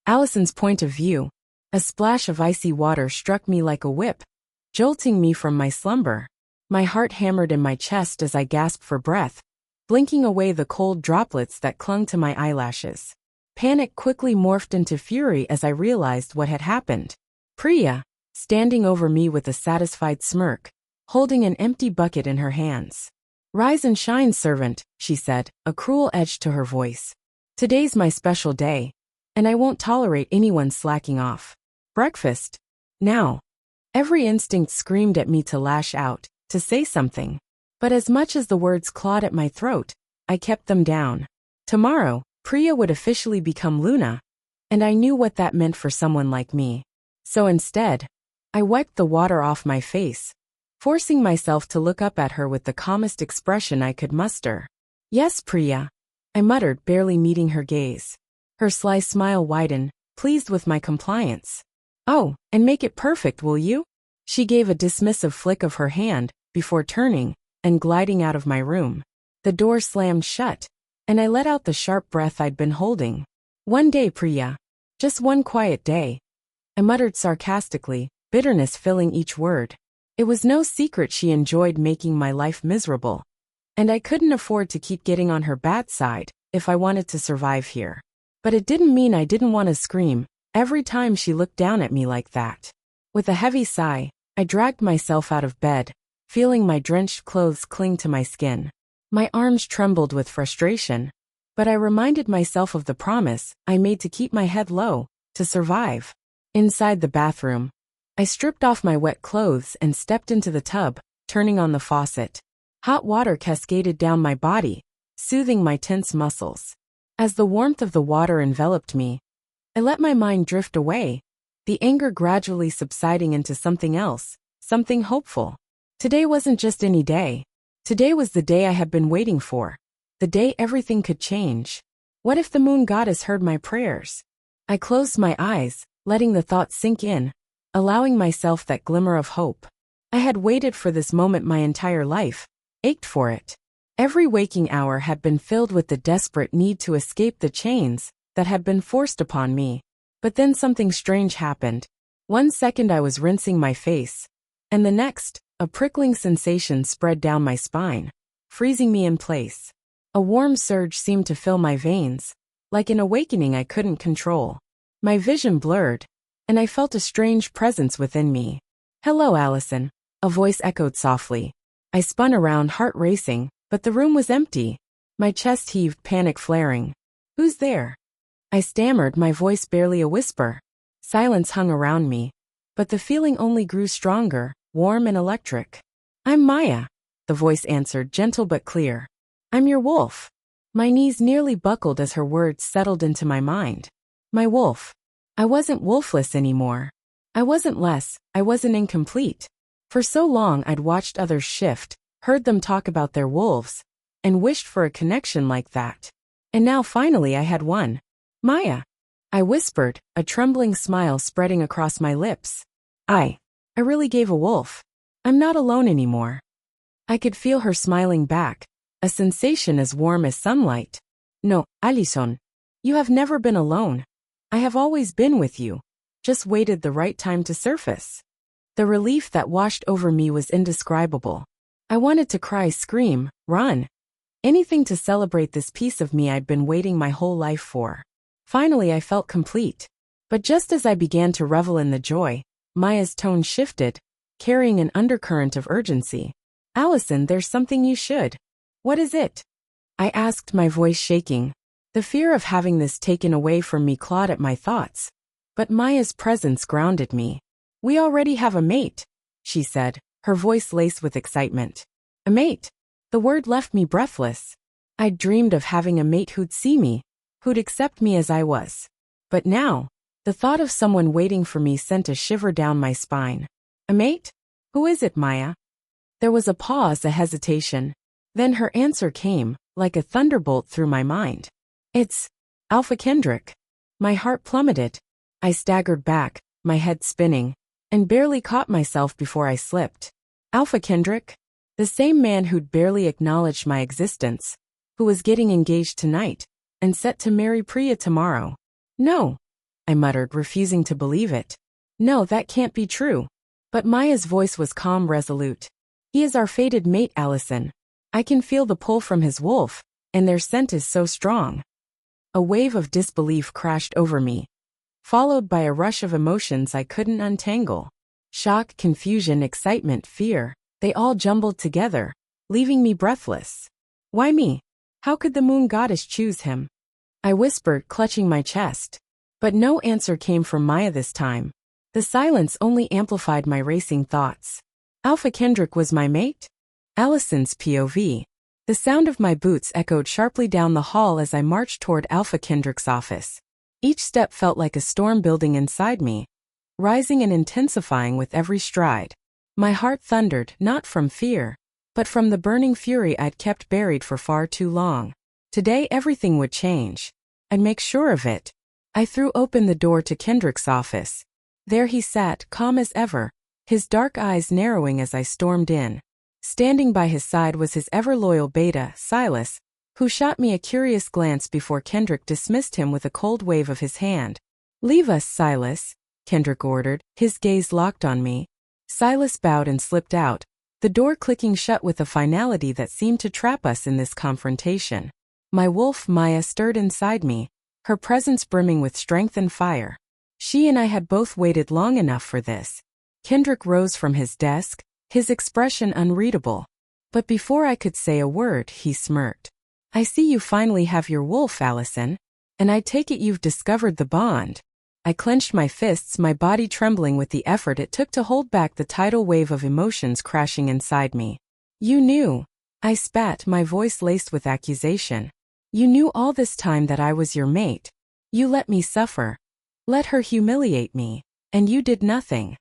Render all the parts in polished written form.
Allison's point of view. A splash of icy water struck me like a whip, jolting me from my slumber. My heart hammered in my chest as I gasped for breath, blinking away the cold droplets that clung to my eyelashes. Panic quickly morphed into fury as I realized what had happened. Priya, standing over me with a satisfied smirk, holding an empty bucket in her hands. "Rise and shine, servant," she said, a cruel edge to her voice. "Today's my special day, and I won't tolerate anyone slacking off. Breakfast. Now." Every instinct screamed at me to lash out, to say something. But as much as the words clawed at my throat, I kept them down. Tomorrow, Priya would officially become Luna, and I knew what that meant for someone like me. So instead, I wiped the water off my face, forcing myself to look up at her with the calmest expression I could muster. "Yes, Priya," I muttered, barely meeting her gaze. Her sly smile widened, pleased with my compliance. "Oh, and make it perfect, will you?" She gave a dismissive flick of her hand, before turning and gliding out of my room. The door slammed shut, and I let out the sharp breath I'd been holding. "One day, Priya. Just one quiet day," I muttered sarcastically, bitterness filling each word. It was no secret she enjoyed making my life miserable, and I couldn't afford to keep getting on her bad side if I wanted to survive here. But it didn't mean I didn't want to scream every time she looked down at me like that. With a heavy sigh, I dragged myself out of bed, feeling my drenched clothes cling to my skin. My arms trembled with frustration, but I reminded myself of the promise I made to keep my head low, to survive. Inside the bathroom, I stripped off my wet clothes and stepped into the tub, turning on the faucet. Hot water cascaded down my body, soothing my tense muscles. As the warmth of the water enveloped me, I let my mind drift away, the anger gradually subsiding into something else, something hopeful. Today wasn't just any day. Today was the day I had been waiting for. The day everything could change. What if the moon goddess heard my prayers? I closed my eyes, letting the thought sink in, allowing myself that glimmer of hope. I had waited for this moment my entire life, ached for it. Every waking hour had been filled with the desperate need to escape the chains that had been forced upon me. But then something strange happened. One second I was rinsing my face, and the next, a prickling sensation spread down my spine, freezing me in place. A warm surge seemed to fill my veins, like an awakening I couldn't control. My vision blurred, and I felt a strange presence within me. "Hello, Allison," a voice echoed softly. I spun around, heart racing, but the room was empty. My chest heaved, panic flaring. "Who's there?" I stammered, my voice barely a whisper. Silence hung around me, but the feeling only grew stronger, warm and electric. "I'm Maya," the voice answered, gentle but clear. "I'm your wolf." My knees nearly buckled as her words settled into my mind. My wolf. I wasn't wolfless anymore. I wasn't less, I wasn't incomplete. For so long I'd watched others shift, heard them talk about their wolves, and wished for a connection like that. And now finally I had one. "Maya," I whispered, a trembling smile spreading across my lips. I really gave a wolf. I'm not alone anymore." I could feel her smiling back, a sensation as warm as sunlight. "No, Allison. You have never been alone. I have always been with you. Just waited the right time to surface." The relief that washed over me was indescribable. I wanted to cry, scream, run. Anything to celebrate this piece of me I'd been waiting my whole life for. Finally I felt complete. But just as I began to revel in the joy, Maya's tone shifted, carrying an undercurrent of urgency. "Allison, there's something you should." "What is it?" I asked, my voice shaking. The fear of having this taken away from me clawed at my thoughts. But Maya's presence grounded me. "We already have a mate," she said, her voice laced with excitement. A mate? The word left me breathless. I'd dreamed of having a mate who'd see me, who'd accept me as I was. But now, the thought of someone waiting for me sent a shiver down my spine. "A mate? Who is it, Maya?" There was a pause, a hesitation. Then her answer came, like a thunderbolt through my mind. "It's Alpha Kendrick." My heart plummeted. I staggered back, my head spinning, and barely caught myself before I slipped. Alpha Kendrick? The same man who'd barely acknowledged my existence, who was getting engaged tonight, and set to marry Priya tomorrow. No. I muttered, refusing to believe it. No, that can't be true. But Maya's voice was calm, resolute. He is our fated mate, Allison. I can feel the pull from his wolf, and their scent is so strong. A wave of disbelief crashed over me, followed by a rush of emotions I couldn't untangle. Shock, confusion, excitement, fear, they all jumbled together, leaving me breathless. Why me? How could the moon goddess choose him? I whispered, clutching my chest. But no answer came from Maya this time. The silence only amplified my racing thoughts. Alpha Kendrick was my mate? Allison's POV. The sound of my boots echoed sharply down the hall as I marched toward Alpha Kendrick's office. Each step felt like a storm building inside me, rising and intensifying with every stride. My heart thundered, not from fear, but from the burning fury I'd kept buried for far too long. Today everything would change. I'd make sure of it. I threw open the door to Kendrick's office. There he sat, calm as ever, his dark eyes narrowing as I stormed in. Standing by his side was his ever-loyal beta, Silas, who shot me a curious glance before Kendrick dismissed him with a cold wave of his hand. "Leave us, Silas," Kendrick ordered, his gaze locked on me. Silas bowed and slipped out, the door clicking shut with a finality that seemed to trap us in this confrontation. My wolf Maya stirred inside me, her presence brimming with strength and fire. She and I had both waited long enough for this. Kendrick rose from his desk, his expression unreadable. But before I could say a word, he smirked. "I see you finally have your wolf, Allison. And I take it you've discovered the bond." I clenched my fists, my body trembling with the effort it took to hold back the tidal wave of emotions crashing inside me. "You knew." I spat, my voice laced with accusation. "You knew all this time that I was your mate. You let me suffer. Let her humiliate me. And you did nothing."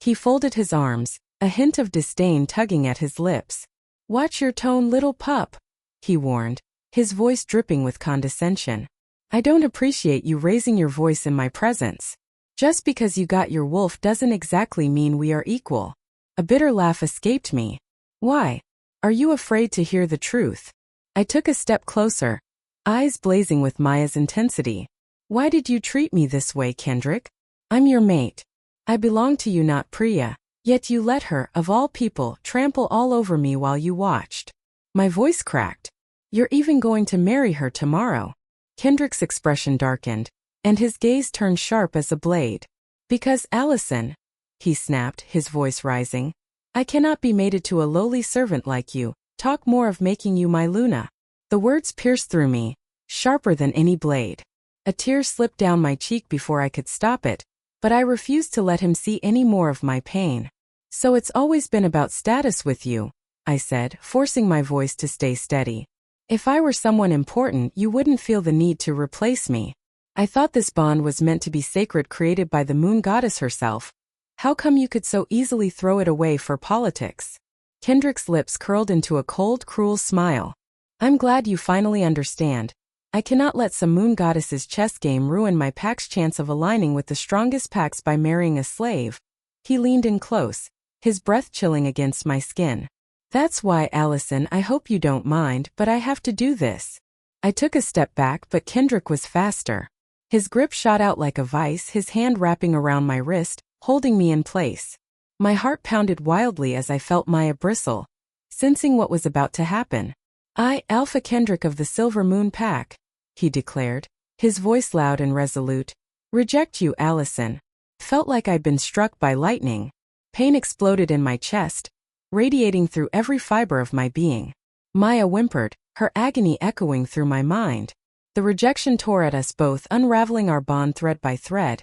He folded his arms, a hint of disdain tugging at his lips. "Watch your tone, little pup," he warned, his voice dripping with condescension. "I don't appreciate you raising your voice in my presence. Just because you got your wolf doesn't exactly mean we are equal." A bitter laugh escaped me. "Why? Are you afraid to hear the truth?" I took a step closer, eyes blazing with Maya's intensity. "Why did you treat me this way, Kendrick? I'm your mate. I belong to you, not Priya. Yet you let her, of all people, trample all over me while you watched." My voice cracked. "You're even going to marry her tomorrow." Kendrick's expression darkened, and his gaze turned sharp as a blade. "Because, Allison," he snapped, his voice rising, "I cannot be mated to a lowly servant like you. Talk more of making you my Luna." The words pierced through me, sharper than any blade. A tear slipped down my cheek before I could stop it, but I refused to let him see any more of my pain. "So it's always been about status with you," I said, forcing my voice to stay steady. "If I were someone important, you wouldn't feel the need to replace me. I thought this bond was meant to be sacred, created by the moon goddess herself. How come you could so easily throw it away for politics?" Kendrick's lips curled into a cold, cruel smile. "I'm glad you finally understand. I cannot let some moon goddess's chess game ruin my pack's chance of aligning with the strongest packs by marrying a slave." He leaned in close, his breath chilling against my skin. "That's why, Allison, I hope you don't mind, but I have to do this." I took a step back, but Kendrick was faster. His grip shot out like a vice, his hand wrapping around my wrist, holding me in place. My heart pounded wildly as I felt Maya bristle, sensing what was about to happen. "I, Alpha Kendrick of the Silver Moon Pack," he declared, his voice loud and resolute, "reject you, Allison." Felt like I'd been struck by lightning. Pain exploded in my chest, radiating through every fiber of my being. Maya whimpered, her agony echoing through my mind. The rejection tore at us both, unraveling our bond thread by thread,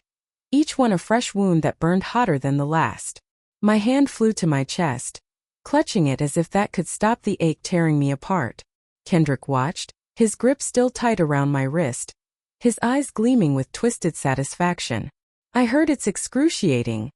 each one a fresh wound that burned hotter than the last. My hand flew to my chest, clutching it as if that could stop the ache tearing me apart. Kendrick watched, his grip still tight around my wrist, his eyes gleaming with twisted satisfaction. "I heard it's excruciating,"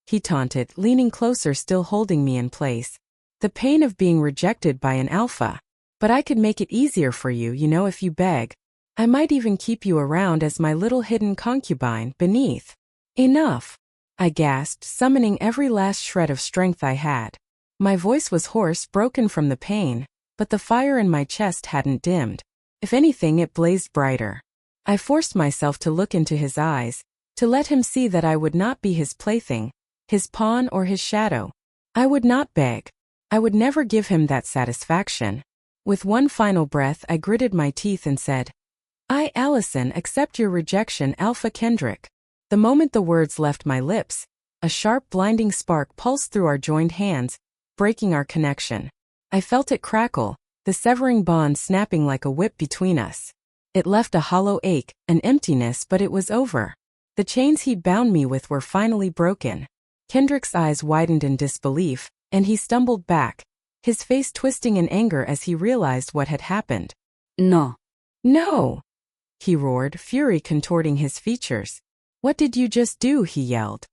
he taunted, leaning closer, still holding me in place. "The pain of being rejected by an alpha. But I could make it easier for you, if you beg. I might even keep you around as my little hidden concubine, beneath." "Enough," I gasped, summoning every last shred of strength I had. My voice was hoarse, broken from the pain, but the fire in my chest hadn't dimmed. If anything, it blazed brighter. I forced myself to look into his eyes, To let him see that I would not be his plaything, his pawn or his shadow. I would not beg. I would never give him that satisfaction. With one final breath I gritted my teeth and said, I, Allison, accept your rejection, Alpha Kendrick. The moment the words left my lips, a sharp blinding spark pulsed through our joined hands, breaking our connection. I felt it crackle, the severing bond snapping like a whip between us. It left a hollow ache, an emptiness, but it was over. The chains he'd bound me with were finally broken. Kendrick's eyes widened in disbelief, and he stumbled back, his face twisting in anger as he realized what had happened. No. No! He roared, fury contorting his features. What did you just do? He yelled.